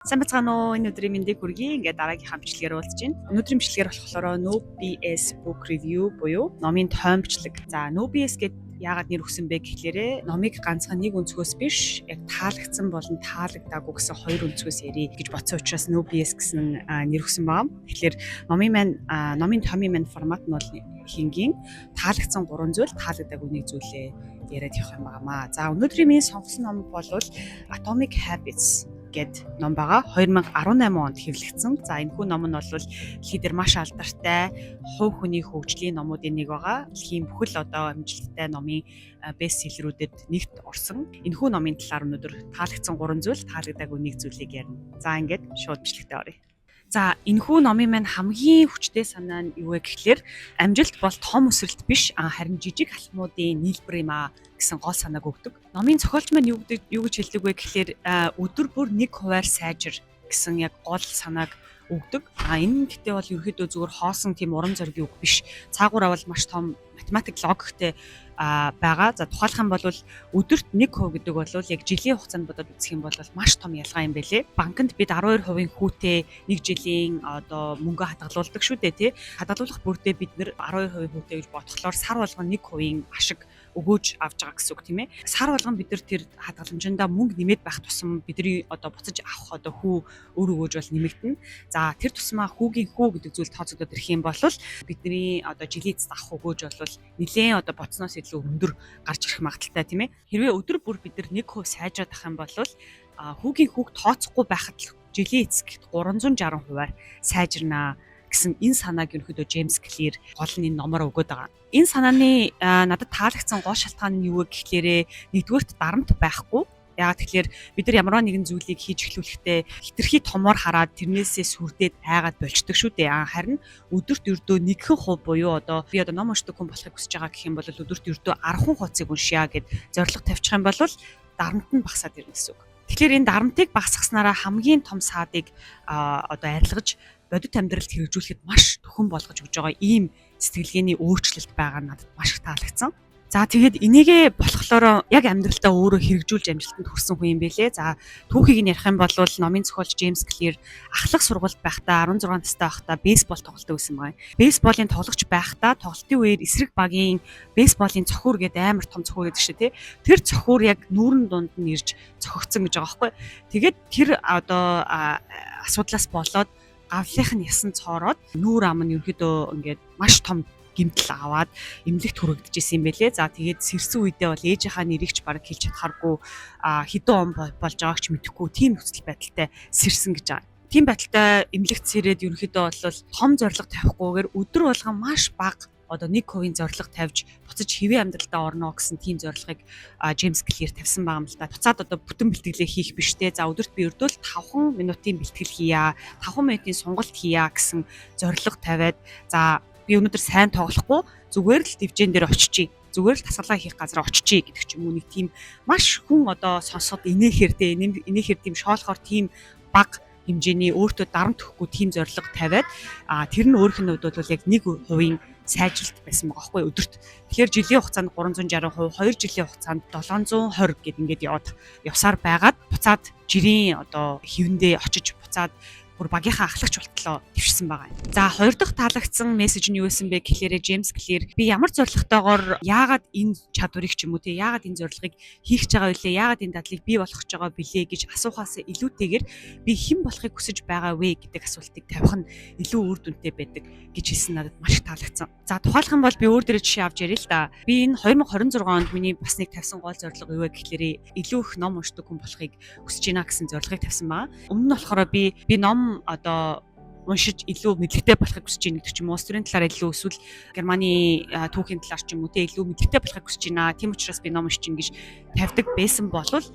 Сайн бацгаана уу? Энэ өдрийн мэндийг хүргэе. Ингээд дараагийн хамтлагаар уулзж байна. Өнөөдрийн бичлэгээр болохоор No BS book review буюу номын тойм бичлэг. За No BS гэдэг яагаад нэр өгсөн бэ гэхлээрээ номыг ганцхан нэг өнцгөөс биш, яг таалагдсан болон таалагдаагүй гэсэн хоёр өнцгөөс ярих гэж бодсон учраас No BS гэсэн нэр өгсөн байна. Тэгэхээр номын тоймын маань формат нь бол хингийн таалагдсан 3 зүйл, таалагдаагүй нэг зүйлээ яриад явах юм байна. За өнөөдрийн миний сонгосон ном бол Atomic Habits гэд ном байгаа. 2018 онд хэвлэгдсэн. За энэ хүн ном нь бол лидер маш алдартай хувь хүний хөгжлийн номуудын нэг байгаа. Дэлхийн бүхэл амжилттай номын бестселлерүүдэд нэгт орсон. Энэ хүн номын талаар өнөөдөр таалагдсан 3 зүйл, таалагдаагүй нэг зүйлийг ярина. За ингээд шууд бичлэгтээ оръё. За энэхүү номын маань хамгийн хүчтэй санаа нь юу вэ гэхлээр амжилт бол том өсрэлт биш, харин жижиг алхмуудын нийлбэр юм гэсэн гол санааг өгдөг. Номын зохиолч маань юу гэж хэлдэг вэ гэхлээр өдөр бүр 1% сайжир гэсэн яг гол санааг өгдөг. Энэ гэхдээ бол ерөөхдөө зүгээр хоосон тийм урам зоригийн үг биш. Цаагаараа бол маш том математик логиктэй байгаа. За тухайлах юм бол өдөрт 1% гэдэг бол яг жилийн хугацаанд бодоод үзэх юм бол маш том ялгаа юм байлээ. Банкнд бид 12% хүүтэй нэг жилийн мөнгө хадгалуулдаг шүү дээ, тий. Хадгалуулах бүрдээ бид нэр 12% хүүтэй гэж бодглохлоор сар болгон 1% ашиг өгөөж авч байгаа гэсэн үг тийм ээ. Сар болгон бид нар тэр хадгаламжиндаа мөнгө нэмээд байх тусам бидний буцаж авах хүү өөр өгөөж бол нэмэгдэнэ. За тэр тусмаа хүүгийн хүү гэдэг зүйл тооцогдоод ирэх юм бол бидний жилийн эцэст авах өгөөж бол нэлээд боцноос илүү өндөр гарч ирэх магадaltaй тийм ээ. Хэрвээ өдөр бүр бид нар 1% сайжраад ах юм бол хүүгийн хүүг тооцохгүй байхад жилийн эцэст 360%-аар сайжирнаа гэсэн энэ санааг ерөнхийдөө Джеймс Клир гол нь энэ номоор өгöd байгаа. Энэ санааны надад таалагдсан гол шалтгаан нь юу вэ гэхлээрээ нэгдүгээрт дарамт байхгүй. Яагаад тэгэхээр бид нар ямар нэгэн зүйлийг хийж эхлүүлэхдээ хитрхи томоор хараад тэрнээсээ сүрдээд айгаад болчдөг шүү дээ. Харин өдөрт ердөө 1% буюу би ном уншдаг хүн болохыг хүсэж байгаа гэх юм бол өдөрт ердөө 10 хуудсыг уншия гэд зорилго тавьчих юм бол дарамт нь багасаад ирнэ гэсэн үг. Тэгэхээр энэ дарамтыг багасгаснараа хамгийн том саадыг арилгаж бодит амьдралд хэрэгжүүлэхэд маш төхөн болгож өгж байгаа ийм сэтгэлгээний өөрчлөлт байгаа надад маш их таалагдсан. За тэгээд энийгээ болохоор яг амьдралдаа өөрөө хэрэгжүүлж амжилтанд хүрсэн хүн юм бэлээ. За түүхийг нь ярих юм бол номын зохиолч Джеймс Клир ахлах сургуульд байхдаа 16 настай байхдаа бейсбол тоглодог байсан байна. Бейсболын тоглогч байхдаа тоглолтын үеэр эсрэг багийн бейсболын цохиур гэдэг амар том цохиур гэдэг шүү, тий. Тэр цохиур яг нүүрэн дунд нь ирж цохигдсон гэж байгаа байхгүй. Тэгээд тэр асуудлаас болоод гавлынх нь ясан цоороод нүүр ам нь ерөөдөө ингээд маш том гэмтэл аваад эмнэлэгт хүрэгдэжсэн юм байлээ. За тэгээд сэрсэн үедээ бол ээжийнхаа нэрийг ч бараг хэлж чадхааргүй хэдэн он болж байгааг ч мэдэхгүй тийм нөхцөл байдалтай сэрсэн гэж байгаа. Тийм байдалтай эмнэлэгт сэрээд ерөөдөө бол том зорилго тавихгүйгээр өдөр болгон маш бага 1% зорилго тавьж буцаж хэвээ амьдралдаа орно гэсэн тийм зорилгыг Джеймс Клир тавьсан байгаа юм л да. Буцаад бүтэн бэлтгэлээ хийх биштэй. За өдөрт би ердөө 5 минутын бэлтгэл хийя, 5 минутын сонголт хийя гэсэн зорилго тавиад за би өнөөдөр сайн тоглохгүй зүгээр л дэвжэн дээр очичий. Зүгээр л тасгалаа хийх газар очичий гэдэг ч юм уу нэг тийм маш хүн сонсоход инээхээр тийм шоолохоор тийм бага хэмжээний өөртөө дарамт өгөхгүй тийм зорилго тавиад тэр нь өөрийнх нь хувьд бол яг 1% сайжилт байсан байгаа байхгүй өдөрт. Тэгэхээр жилийн хугацаанд 360%, 2 жилийн хугацаанд 720 гэд ингээд явсаар байгаад буцаад жирийн хэвэндээ очиж буцаад бүр багийнхаа ахлагч болтлоо твшсэн байгаа. За хоёр дахь таалагдсан мессеж нь юу байсан бэ гэхлээрээ Джеймс Клир би ямар зорилготойгоор яагаад энэ чадварыг ч юм уу тий яагаад энэ зорилгыг хийх гэж байгаа вэ? Яагаад энэ дадлыг бий болгох гэж байгаа билээ гэж асуухаас илүүтэйгээр би хэн болохыг хүсэж байгаа вэ гэдэг асуултыг тавих нь илүү үр дүнтэй байдаг гэж хэлсэн надад маш их таалагдсан. За тухайлах юм бол би өөр дээрээ жишээ авч ярил л да. Би энэ 2026 онд миний бас нэг тавьсан гол зорилго юу вэ гэхлээрээ илүү их ном уншдаг хүн болохыг хүсэж байна гэсэн зорилгыг тавьсан байгаа. Өмнө нь болохоор би ном уншиж илүү мэдлэгтэй болохыг хүсэж байна гэдэг ч юм уу. Стрийн талаар илүү эсвэл Германы түүхийн талаар ч юм уу илүү мэдлэгтэй болохыг хүсэж байна. Тийм учраас би ном уншиж ингэж тавьдаг байсан болвол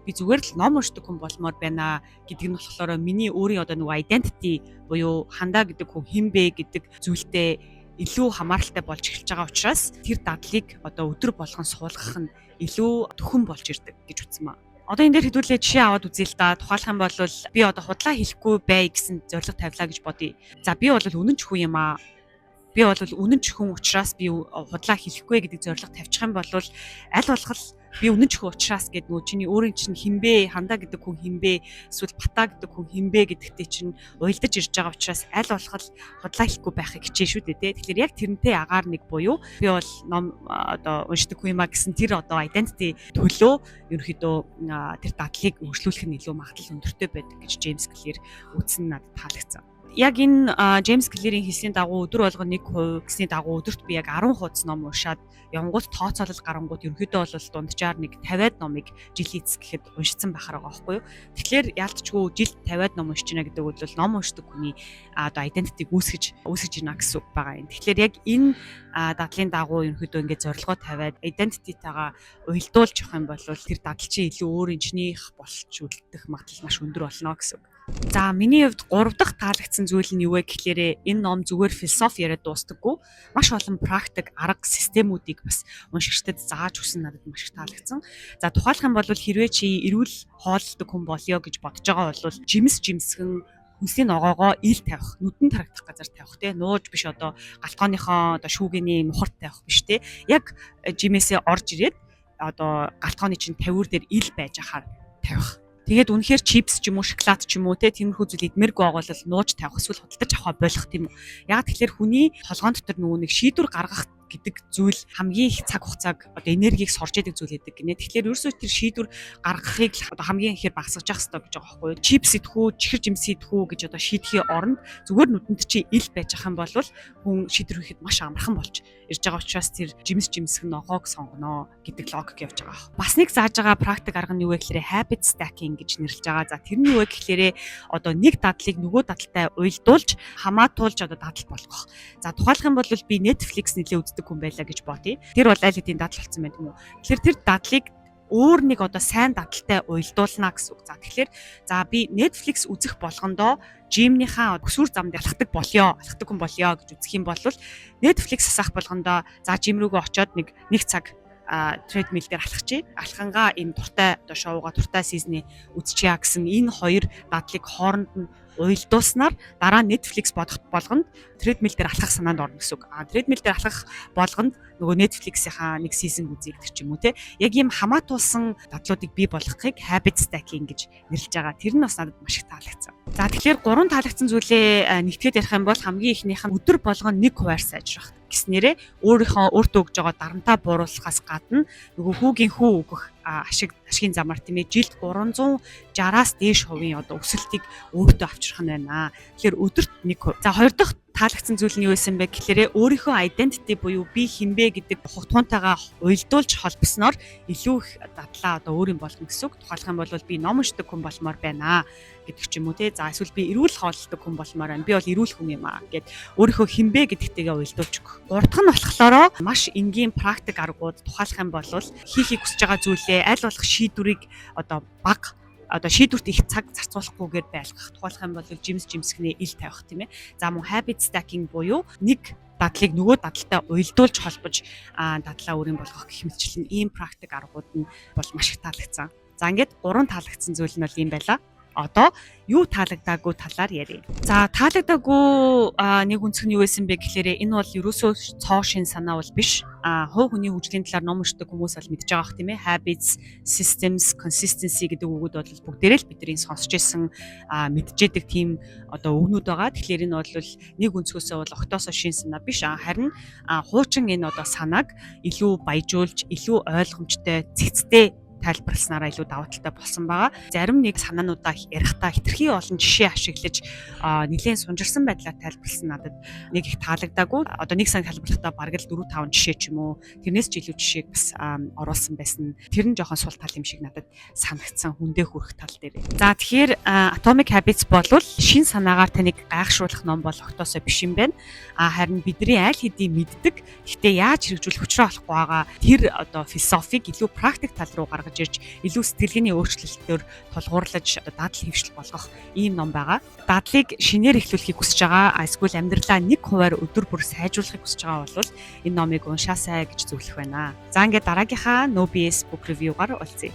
би зүгээр л ном уншдаг хүн болмоор байна гэдэг нь болохоор миний өөрийн нөгөө identity буюу хандаа гэдэг хүн хэн бэ гэдэг зүйлтэй илүү хамааралтай болж эхэлж байгаа учраас тэр дадлыг өдөр болгон суулгах нь илүү төхөн болж ирдэг гэж үзсэн маа. Энэ дээр хэдүүлээ жишээ аваад үзье л да. Тухайлах юм бол би худлаа хэлэхгүй бай гэсэн зорилго тавилаа гэж бодъё. За би бол үнэн ч хүн юм аа. Би бол үнэн ч хүн учраас би худлаа хэлэхгүй гэдэг зорилго тавьчих юм бол аль болох би үнэн ч ухраас гэдэг нөгөө чиний өөрийн чинь хинбэ, хандаа гэдэг хүн хинбэ, эсвэл бата гэдэг хүн хинбэ гэдэгтээ чинь уялдаж ирж байгаа учраас аль болох худлаа хийхгүй байхыг хичээн шүү дээ. Тэгэхээр яг тэрнтэй агаар нэг буюу би бол ном одоо уншдаг хүн юм а гэсэн тэр одоо identity төлөө ерөнхийдөө тэр дадлыг өргөжлүүлэх нь илүү магадлал өндөртэй байдаг гэж Джеймс Клир үзсэн надад таалагдсан. Яг энэ Джеймс Клирийн хэлсний дагуу өдөр болгон 1% гэсний дагуу өдөрт би яг 10 хуудас ном уншаад явгууд тооцоолол гарангууд ерөнхийдөө бол дунджаар нэг 50-аад номыг жилийн эцэс гэхэд уншицсан байхаар байгаа байхгүй юу. Тэгэхээр яалтчгүй жилд 50-аад ном уншиж байна гэдэг бол ном уншдаг хүний одоо identity-г үүсгэж байна гэсэн үг байгаа юм. Тэгэхээр яг энэ дадлын дагуу ерөнхийдөө ингээд зорилгоо тавиад identity-тагаа уялдуулж явах юм бол тэр дадал чинь илүү өөр инженеих болж үлдэх магадлал маш өндөр болно гэсэн үг. За миний хувьд 3 дахь таалагдсан зүйл нь юу вэ гэхлээрээ энэ ном зүгээр философи яриад дуустдаггүй. Маш олон практик, арга, системүүдийг бас уншигчдад зааж өгсөн надад маш их таалагдсан. За тухайлах юм бол хэрвээ чи эрүүл хооллолдог хүн болёо гэж бодож байгаа бол жимсгэн хүнсний ногоогоо ил тавих, нүдэн тарагдах газар тавих те, нууж биш одоо галтгооныхоо одоо шүүгэний мухарт тавих биш те. Яг жимээсээ орж ирээд одоо галтгооны чинь тавиур дээр ил байж ахаар тавих. Тэгээд үнэхээр чипс ч юм уу, шоколад ч юм уу те тиймэрхүү зүйл идмэргүй байгаа бол нууж тавих эсвэл худалдаж авах болох тийм үү. Яг тэгэхээр хүний толгоон дотор нөгөө нэг шийдвэр гаргах гэдэг зүйл хамгийн их цаг хугацааг одоо энергийг сорж идэг зүйл гэдэг гинэ. Тэгэхээр ерөөсөө тэр шийдвэр гаргахыг одоо хамгийн ихээр багасгаж явах хэрэгтэй гэж байгаа байхгүй юу? Чипс идэхүү, чихэр жимс идэхүү гэж одоо шийдэхийн оронд зүгээр нүдэнд чи ил байж ах юм бол хүн шийдвэр хийхэд маш амархан болж ирж байгаа учраас тэр жимсэх ногоог сонгоно гэдэг логик явж байгаа. Бас нэг зааж байгаа практик арга нь юу вэ гэхээр habit stacking гэж нэрлэж байгаа. За тэр нь юу вэ гэхээр одоо нэг дадлыг нөгөө дадалтай уялдуулж хамаатуулж одоо дадал болгох. За тухайлах юм бол би Netflix нэлээд үздэг хүн байлаа гэж бодъё. Тэр бол аль хэдийн дадал болсон байх юм уу. Тэгэхээр тэр дадлыг өөр нэг одоо сайн дадалтай уялдуулна гэсэн үг. За тэгэхээр би Netflix үзэх болгондоо жимнийхаа өсвөр замд алхдаг хүн болёо гэж үзэх юм бол Netflix асаах болгондоо жим рүүгээ очиод нэг цаг treadmill дээр алхачих. Алхангаа энэ дуртай одоо шоуга дуртай сизний үзчихье гэсэн энэ хоёр дадлыг хооронд нь уялдуулснаар дараа Netflix бодох болгонд treadmill дээр алхах санаанд орно гэсэн үг. Treadmill дээр алхах болгонд нөгөө Netflix-ийнхаа нэг season үзье гэдэг ч юм уу те. Яг ийм хамаатуулсан дадлуудыг бий болгохыг habit stacking гэж нэрлэж байгаа. Тэр нь бас надад маш их таалагдсан. За тэгэхээр 3 таалагдсан зүйлээ нэгтгэхэд ярих юм бол хамгийн ихнийх нь өдөр болгон 1 хувиар сайжрах гэснээрээ өөртөө өгж байгаа дарамтаа бууруулахаас гадна нөгөө хүүгийн хүү өгөх ашигын замаар тийм ээ жилд 360-аас дээш хувийн одоо өсөлтийг өөртөө авчрах нь байна. Тэгэхээр өдөрт 1%. За хоёр дахь таалагдсан зүйл нь юу байсан бэ гэхээр өөрийнхөө identity буюу би хинбэ гэдэг хутгуунтайгаа уялдуулж холбосноор илүү их дадлаа одоо өөр юм болно гэсэн үг. Тухайлах юм бол би ном уншдаг хүн болмоор байна гэдэг ч юм уу те. За эсвэл би эрүүл хооллолдог хүн болмоор байна. Би бол эрүүл хүн юм аа гэд өөрийнхөө хинбэ гэдэгтэйгээ уялдуулж өгөх. Гурав дахь нь болохоор маш энгийн практик аргууд тухайлах юм бол хийхийг хүсэж байгаа зүйлээ аль болох шийдвэрийг одоо бага одоо шийдвэрт их цаг зарцуулахгүйгээр байлгах. Тухайлах юм бол жимсгнээ ил тавих тийм ээ. За мөн habit stacking буюу нэг дадлыг нөгөө дадалтай уялдуулж холбож дадлаа өөрийн болгох гэх мэтчлэн ийм практик аргууд нь бол маш их таалагдсан. За ингээд 3 таалагдсан зүйл нь бол ийм байлаа. Одоо юу таалагдаагүй талаар ярив. За таалагдаагүй нэг үнцг нь юу байсан бэ гэхээр энэ бол ерөөсөө цоо шин санаа бол биш. Хувь хүний хөгжлийн талаар ном уншдаг хүмүүс бол мэдж байгаа бох тийм ээ. Habits, systems, consistency гэдэг үгүүд бол бүгдээрээ л бидний сонсч байсан мэджээдэг тийм одоо үгнүүд байгаа. Тэгэхээр энэ бол нэг үнцгөөсөө бол огтоосоо шин санаа биш. Харин хуучин энэ одоо санааг илүү баяжуулж, илүү ойлгомжтой, цэцтэй тайлбарласнараа илүү даваа талтай болсон байгаа. Зарим нэг санаануудаа ярихдаа хэтэрхий олон жишээ ашиглаж нэлээд сунжирсан байдлаар тайлбарласан надад нэг их таалагдаагүй. Одоо нэг сан тайлбарлахдаа бараг л 4-5 жишээ ч юм уу тэрнээс ч илүү жишээг бас оруулсан байсан. Тэр нь жоохон сул тал юм шиг надад санагдсан хүндээ хүрэх тал дээр. За тэгэхээр Atomic Habits бол шин санаагаар таныг гайхшруулах ном бол огтоосоо биш юм байна. Харин бидний аль хэдийн мэддэг гэхдээ яаж хэрэгжүүлэх учраа болохгүй байгаа тэр одоо философиг илүү практик тал руу гаргаж ирж илүү сэтгэлгээний өөрчлөлтөөр тулгуурлаж дадал хэвшил болгох ийм ном байгаа. Дадлыг шинээр эхлүүлэхийг хүсэж байгаа. Эсвэл амьдралаа 1% өдөр бүр сайжруулахыг хүсэж байгаа бол энэ номыг уншаасай гэж зөвлөх байна. За ингээд дараагийнхаа No BS Book Review-гаар уулзъя.